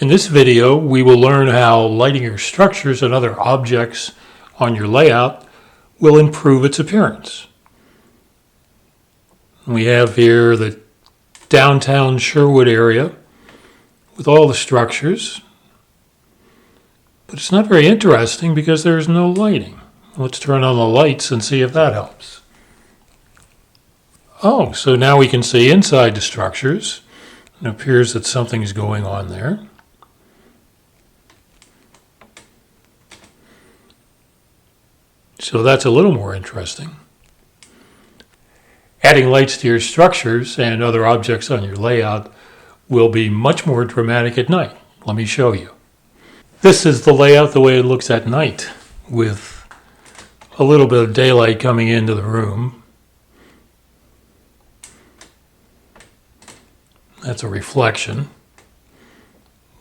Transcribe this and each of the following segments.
In this video, we will learn how lighting your structures and other objects on your layout will improve its appearance. We have here the downtown Sherwood area with all the structures, but it's not very interesting because there's no lighting. Let's turn on the lights and see if that helps. Oh, so now we can see inside the structures. It appears that something's going on there. So that's a little more interesting. Adding lights to your structures and other objects on your layout will be much more dramatic at night. Let me show you. This is the layout the way it looks at night, with a little bit of daylight coming into the room. That's a reflection.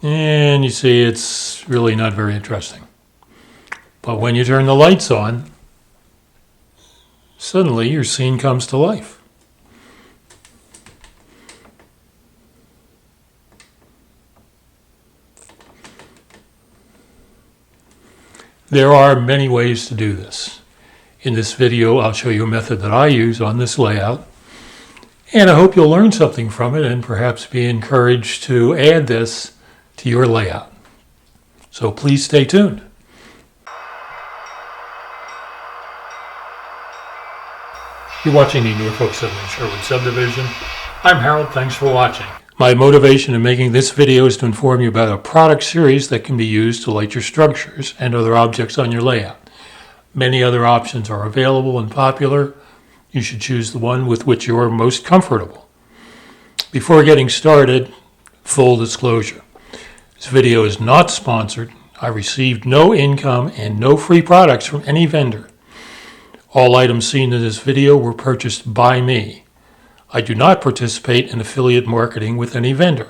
And you see it's really not very interesting. But when you turn the lights on, suddenly your scene comes to life. There are many ways to do this. In this video, I'll show you a method that I use on this layout, and I hope you'll learn something from it and perhaps be encouraged to add this to your layout. So please stay tuned. You're watching the Norfolk Sherwood subdivision. I'm Harold, thanks for watching. My motivation in making this video is to inform you about a product series that can be used to light your structures and other objects on your layout. Many other options are available and popular. You should choose the one with which you are most comfortable. Before getting started, full disclosure. This video is not sponsored. I received no income and no free products from any vendor. All items seen in this video were purchased by me. I do not participate in affiliate marketing with any vendor.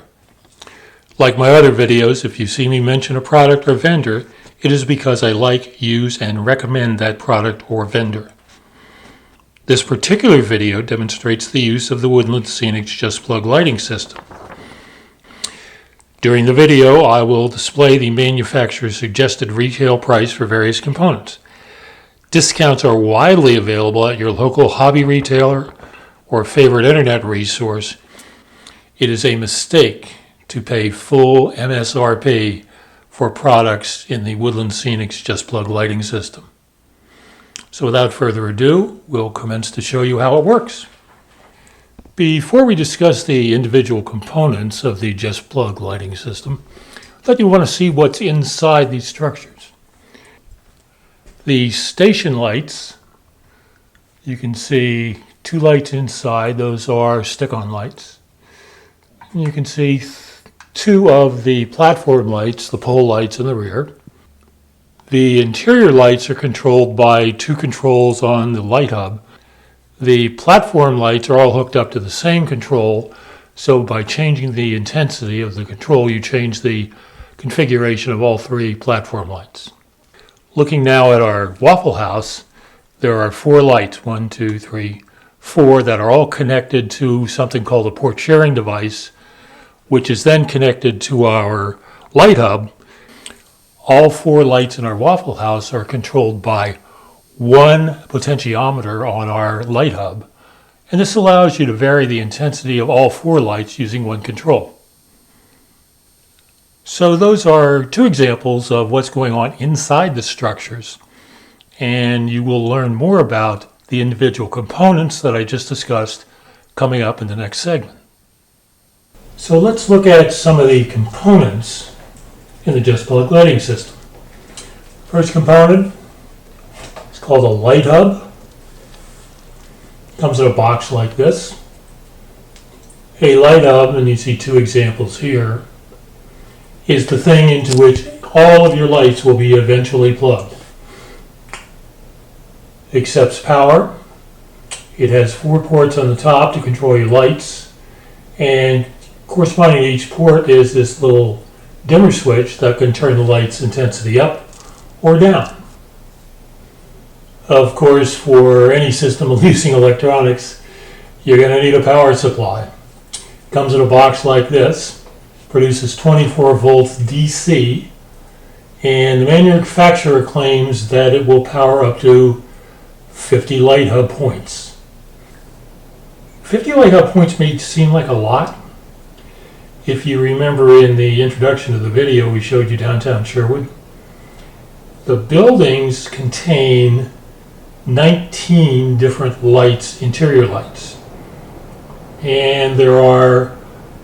Like my other videos, if you see me mention a product or vendor, it is because I like, use, and recommend that product or vendor. This particular video demonstrates the use of the Woodland Scenics Just-Plug lighting system. During the video, I will display the manufacturer's suggested retail price for various components. Discounts are widely available at your local hobby retailer or favorite internet resource. It is a mistake to pay full MSRP for products in the Woodland Scenics Just-Plug lighting system. So without further ado, we'll commence to show you how it works. Before we discuss the individual components of the Just-Plug lighting system, I thought you want to see what's inside these structures. The station lights, you can see two lights inside. Those are stick-on lights. And you can see two of the platform lights, the pole lights in the rear. The interior lights are controlled by two controls on the light hub. The platform lights are all hooked up to the same control, so by changing the intensity of the control, you change the configuration of all three platform lights. Looking now at our Waffle House, there are four lights, 1, 2, 3, 4, that are all connected to something called a port sharing device, which is then connected to our light hub. All four lights in our Waffle House are controlled by one potentiometer on our light hub, and this allows you to vary the intensity of all four lights using one control. So those are two examples of what's going on inside the structures, and you will learn more about the individual components that I just discussed coming up in the next segment. So let's look at some of the components in the Just-Plug lighting system. First component is called a light hub. It comes in a box like this. A light hub, and you see two examples here, is the thing into which all of your lights will be eventually plugged. It accepts power. It has 4 ports on the top to control your lights, and corresponding to each port is this little dimmer switch that can turn the light's intensity up or down. Of course, for any system using electronics, you're going to need a power supply. It comes in a box like this. produces 24 volts DC, and the manufacturer claims that it will power up to 50 light hub points. 50 light hub points may seem like a lot. If you remember in the introduction to the video we showed you downtown Sherwood, the buildings contain 19 different lights, interior lights. And there are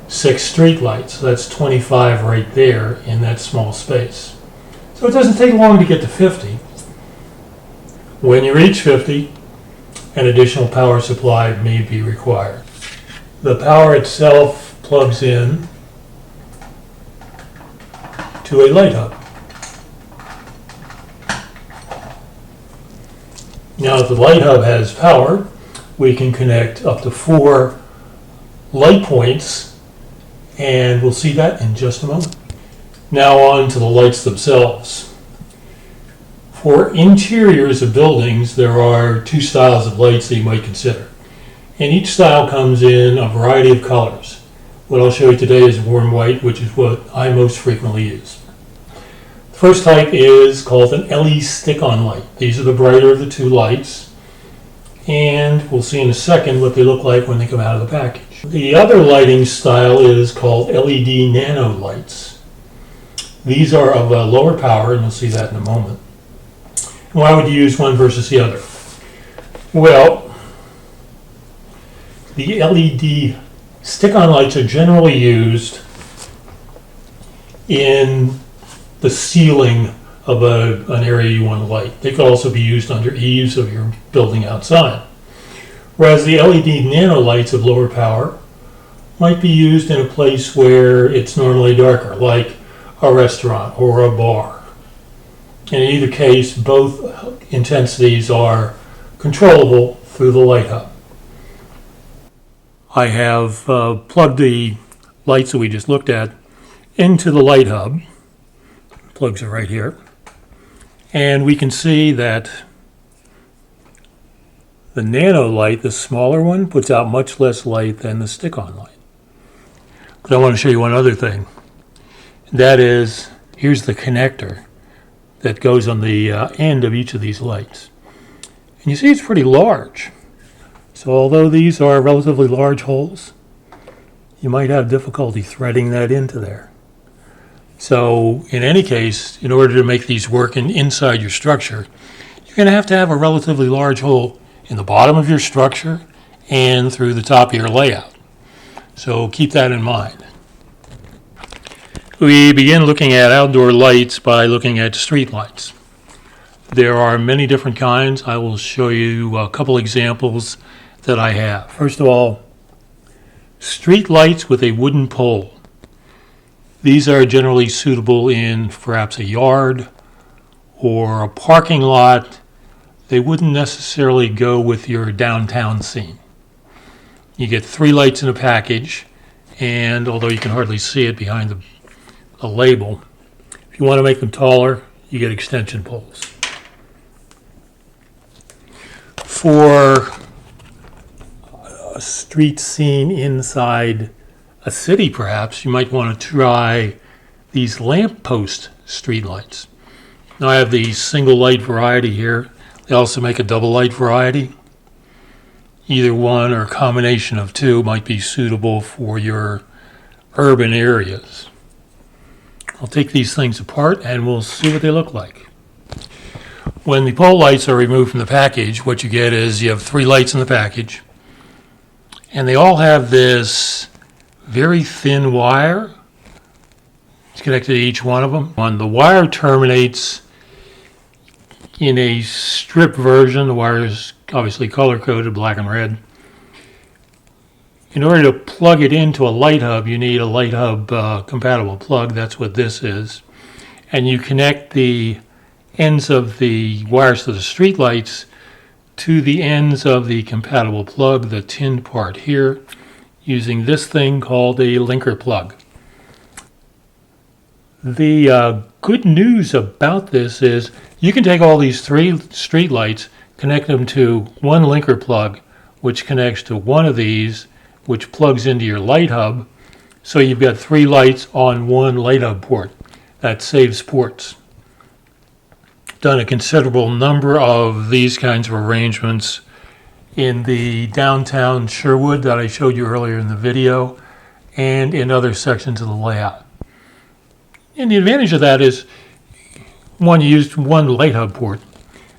6 street lights, so that's 25 right there in that small space. So it doesn't take long to get to 50. When you reach 50, an additional power supply may be required. The power itself plugs in to a light hub. Now, if the light hub has power, we can connect up to 4 light points, and we'll see that in just a moment. Now on to the lights themselves. For interiors of buildings, there are 2 styles of lights that you might consider. And each style comes in a variety of colors. What I'll show you today is warm white, which is what I most frequently use. The first type is called an LED stick-on light. These are the brighter of the 2 lights, and we'll see in a second what they look like when they come out of the package. The other lighting style is called LED Nano Lights. These are of a lower power, and you'll see that in a moment. Why would you use one versus the other? Well, the LED stick-on lights are generally used in the ceiling of an area you want to light. They could also be used under eaves of your building outside. Whereas the LED nano lights of lower power might be used in a place where it's normally darker, like a restaurant or a bar. And in either case, both intensities are controllable through the light hub. I have plugged the lights that we just looked at into the light hub. Plugs are right here. And we can see that the nano light, the smaller one, puts out much less light than the stick-on light. But I want to show you one other thing. That is, here's the connector that goes on the end of each of these lights. And you see it's pretty large. So although these are relatively large holes, you might have difficulty threading that into there. So in any case, in order to make these work inside your structure, you're going to have a relatively large hole in the bottom of your structure and through the top of your layout. So keep that in mind. We begin looking at outdoor lights by looking at street lights. There are many different kinds. I will show you a couple examples that I have. First of all, street lights with a wooden pole. These are generally suitable in perhaps a yard or a parking lot. They wouldn't necessarily go with your downtown scene. You get 3 lights in a package, and although you can hardly see it behind the label, if you want to make them taller, you get extension poles. For a street scene inside a city, perhaps, you might want to try these lamppost streetlights. Now I have the single light variety here. They also make a double light variety. Either one or a combination of 2 might be suitable for your urban areas. I'll take these things apart and we'll see what they look like. When the pole lights are removed from the package, what you get is you have 3 lights in the package, and they all have this very thin wire. It's connected to each one of them. The wire terminates in a strip version. The wire is obviously color-coded, black and red. In order to plug it into a light hub, you need a light hub compatible plug. That's what this is. And you connect the ends of the wires to the street lights to the ends of the compatible plug, the tin part here, using this thing called a linker plug. The good news about this is you can take all these 3 street lights, connect them to one linker plug, which connects to one of these, which plugs into your light hub, So you've got 3 lights on one light hub port. That saves ports. Done a considerable number of these kinds of arrangements in the downtown Sherwood that I showed you earlier in the video, and in other sections of the layout. And the advantage of that is, one, you used one light hub port,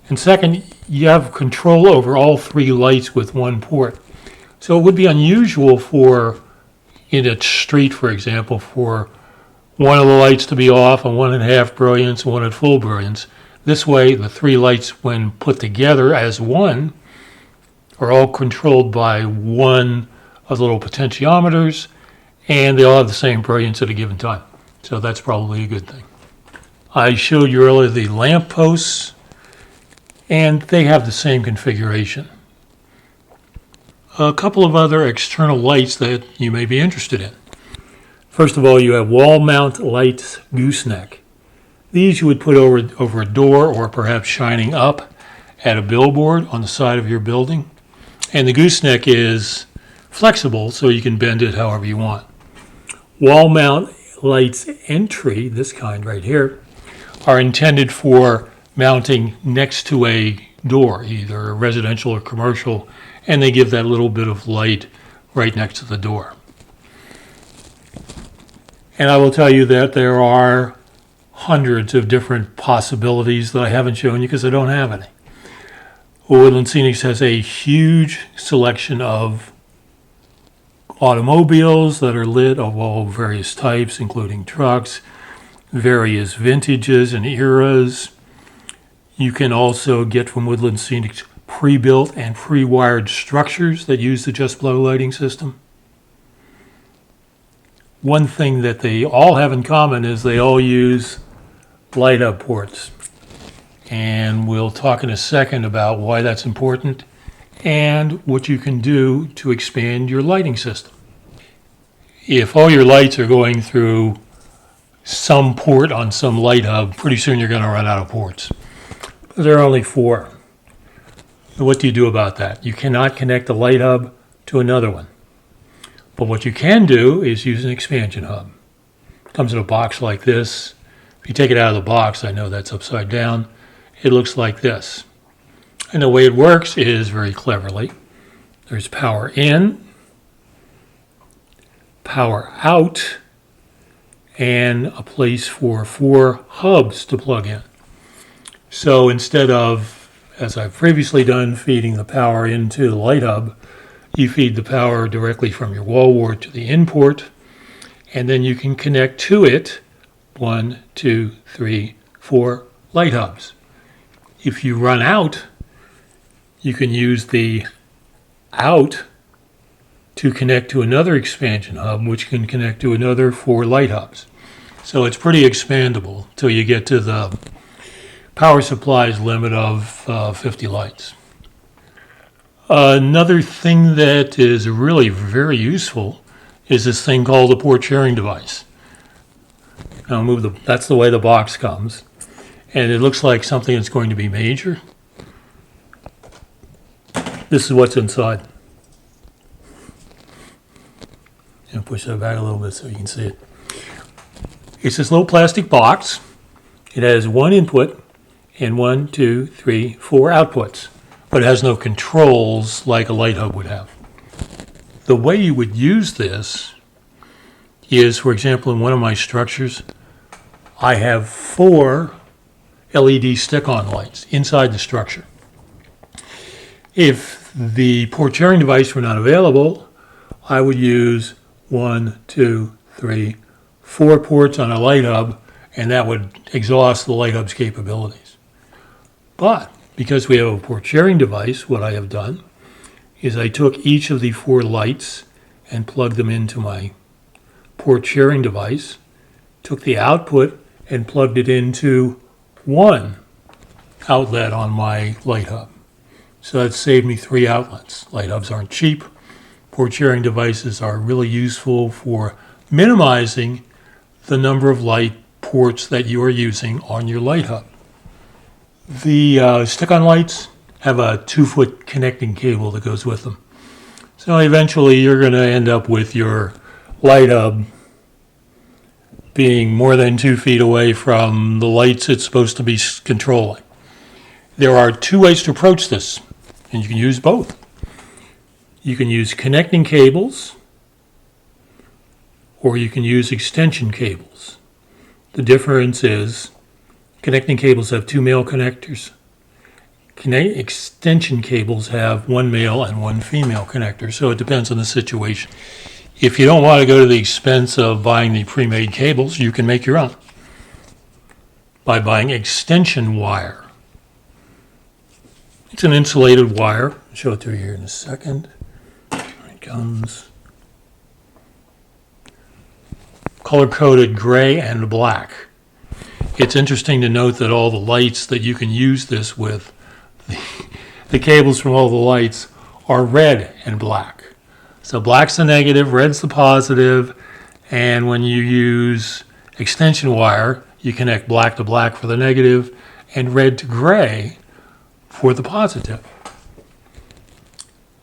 and second, you have control over all 3 lights with one port. So it would be unusual for, in a street for example, for one of the lights to be off and one at half brilliance and one at full brilliance. This way, the 3 lights, when put together as one, are all controlled by one of the little potentiometers, and they all have the same brilliance at a given time. So that's probably a good thing. I showed you earlier the lamp posts, and they have the same configuration. A couple of other external lights that you may be interested in. First of all, you have wall mount lights gooseneck. These you would put over a door, or perhaps shining up at a billboard on the side of your building. And the gooseneck is flexible, so you can bend it however you want. Wall mount lights entry, this kind right here, are intended for mounting next to a door, either residential or commercial, and they give that little bit of light right next to the door. And I will tell you that there are hundreds of different possibilities that I haven't shown you because I don't have any. Woodland Scenics has a huge selection of automobiles that are lit of all various types, including trucks, various vintages and eras. You can also get from Woodland Scenics pre-built and pre-wired structures that use the Just-Plug lighting system. One thing that they all have in common is they all use light hub ports. And we'll talk in a second about why that's important and what you can do to expand your lighting system. If all your lights are going through some port on some light hub, pretty soon you're going to run out of ports. There are only 4. What do you do about that? You cannot connect a light hub to another one. But what you can do is use an expansion hub. It comes in a box like this. If you take it out of the box, I know that's upside down. It looks like this. And the way it works is very cleverly. There's power in, power out, and a place for 4 hubs to plug in. So instead of, as I've previously done, feeding the power into the light hub, you feed the power directly from your wall wart to the in port, and then you can connect to it 1, 2, 3, 4 light hubs. If you run out, you can use the out to connect to another expansion hub, which can connect to another 4 light hubs. So it's pretty expandable till you get to the power supply's limit of 50 lights. Another thing that is really very useful is this thing called a port sharing device. I'll that's the way the box comes. And it looks like something that's going to be major. This is what's inside. And push that back a little bit so you can see it. It's this little plastic box. It has 1 input and 1, 2, 3, 4 outputs, but it has no controls like a light hub would have. The way you would use this is, for example, in one of my structures, I have 4 LED stick-on lights inside the structure. If the port sharing device were not available, I would use 1, 2, 3, 4 ports on a light hub, and that would exhaust the light hub's capabilities. But because we have a port sharing device, what I have done is I took each of the 4 lights and plugged them into my port sharing device, took the output and plugged it into 1 outlet on my light hub. So that saved me 3 outlets. Light hubs aren't cheap. Port sharing devices are really useful for minimizing the number of light ports that you are using on your light hub. The stick-on lights have a 2-foot connecting cable that goes with them. So eventually you're going to end up with your light hub being more than 2 feet away from the lights it's supposed to be controlling. There are two ways to approach this, and you can use both. You can use connecting cables, or you can use extension cables. The difference is connecting cables have 2 male connectors. Extension cables have 1 male and 1 female connector, so it depends on the situation. If you don't want to go to the expense of buying the pre-made cables, you can make your own by buying extension wire. It's an insulated wire. I'll show it to you here in a second. Here it comes. Color-coded gray and black. It's interesting to note that all the lights that you can use this with, the cables from all the lights are red and black. So black's the negative, red's the positive, and when you use extension wire, you connect black to black for the negative and red to gray for the positive.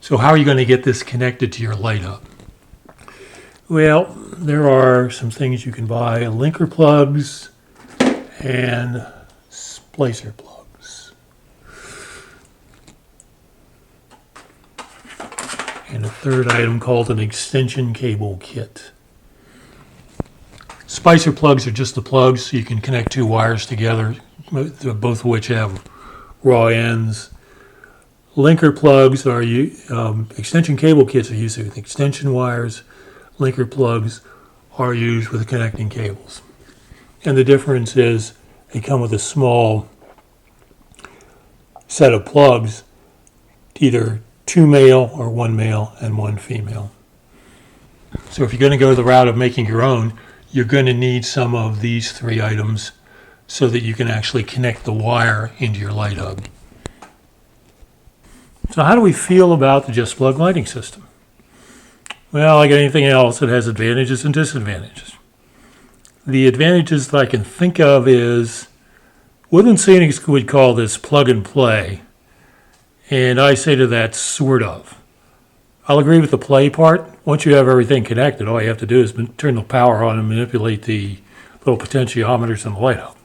So how are you going to get this connected to your light up? Well, there are some things you can buy: linker plugs and splicer plugs. And a third item called an extension cable kit. Splicer plugs are just the plugs, so you can connect 2 wires together, both of which have raw ends. Linker plugs are extension cable kits are used with extension wires. Linker plugs are used with connecting cables. And the difference is they come with a small set of plugs, either 2 male or 1 male and 1 female. So if you're going to go the route of making your own, you're going to need some of these 3 items so that you can actually connect the wire into your light hub. So how do we feel about the Just-Plug lighting system? Well, like anything else, it has advantages and disadvantages. The advantages that I can think of is Woodland Scenics would call this plug and play. And I say to that, sort of. I'll agree with the play part. Once you have everything connected, all you have to do is turn the power on and manipulate the little potentiometers in the light hub.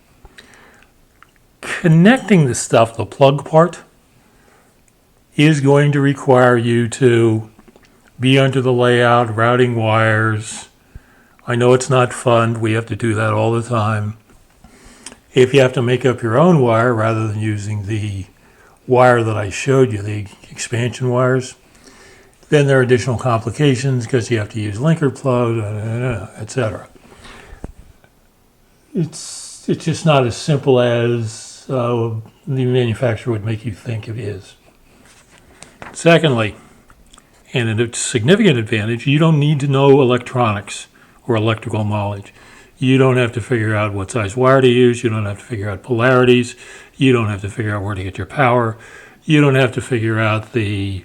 Connecting the stuff, the plug part, is going to require you to be under the layout, routing wires. I know it's not fun. We have to do that all the time. If you have to make up your own wire rather than using the wire that I showed you, the expansion wires, then there are additional complications because you have to use linker plug, etc. It's just not as simple as the manufacturer would make you think it is. Secondly, and a significant advantage, you don't need to know electronics or electrical knowledge. You don't have to figure out what size wire to use. You don't have to figure out polarities. You don't have to figure out where to get your power. You don't have to figure out the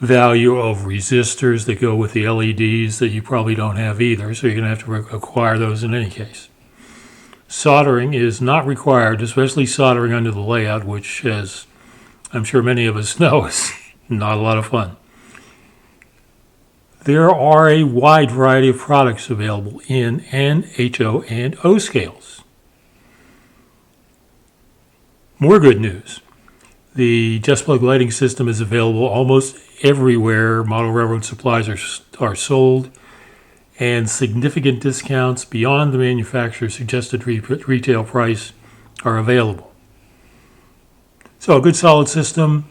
value of resistors that go with the LEDs that you probably don't have either, so you're going to have to acquire those in any case. Soldering is not required, especially soldering under the layout, which, as I'm sure many of us know, is not a lot of fun. There are a wide variety of products available in N, HO, and O scales. More good news. The Just-Plug lighting system is available almost everywhere model railroad supplies are sold, and significant discounts beyond the manufacturer's suggested retail price are available. So a good solid system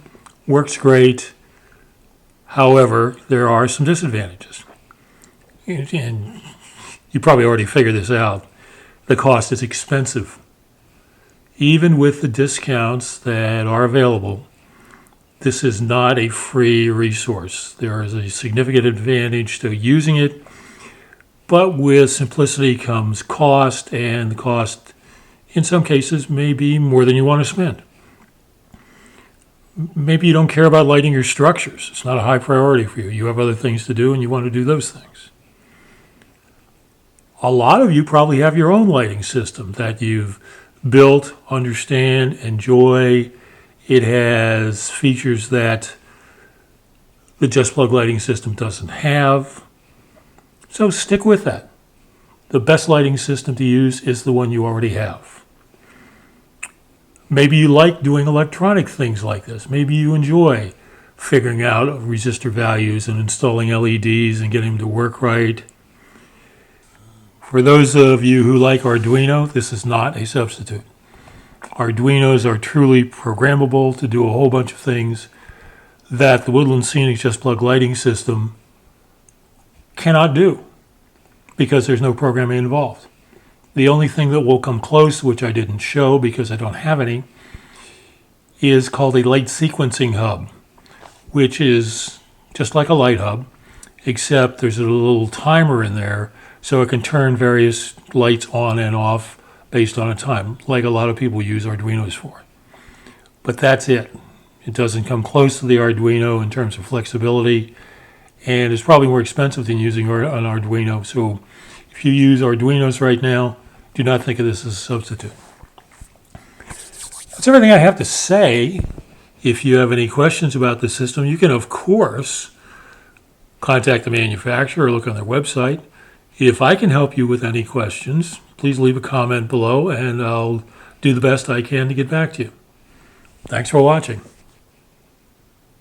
works great. However, there are some disadvantages. And you probably already figured this out. The cost is expensive. Even with the discounts that are available, this is not a free resource. There is a significant advantage to using it, but with simplicity comes cost, and the cost in some cases may be more than you want to spend. Maybe you don't care about lighting your structures. It's not a high priority for you. You have other things to do and you want to do those things. A lot of you probably have your own lighting system that you've built, understand, enjoy. It has features that the Just-Plug lighting system doesn't have. So stick with that. the best lighting system to use is the one you already have. Maybe you like doing electronic things like this. Maybe you enjoy figuring out resistor values and installing LEDs and getting them to work right. For those of you who like Arduino, this is not a substitute. Arduinos are truly programmable to do a whole bunch of things that the Woodland Scenics Just-Plug lighting system cannot do because there's no programming involved. The only thing that will come close, which I didn't show because I don't have any, is called a light sequencing hub, which is just like a light hub, except there's a little timer in there so it can turn various lights on and off based on a time, like a lot of people use Arduinos for. But that's it. It doesn't come close to the Arduino in terms of flexibility, and it's probably more expensive than using an Arduino. So if you use Arduinos right now, do not think of this as a substitute. That's everything I have to say. If you have any questions about the system, you can, of course, contact the manufacturer or look on their website. If I can help you with any questions, please leave a comment below, and I'll do the best I can to get back to you. Thanks for watching.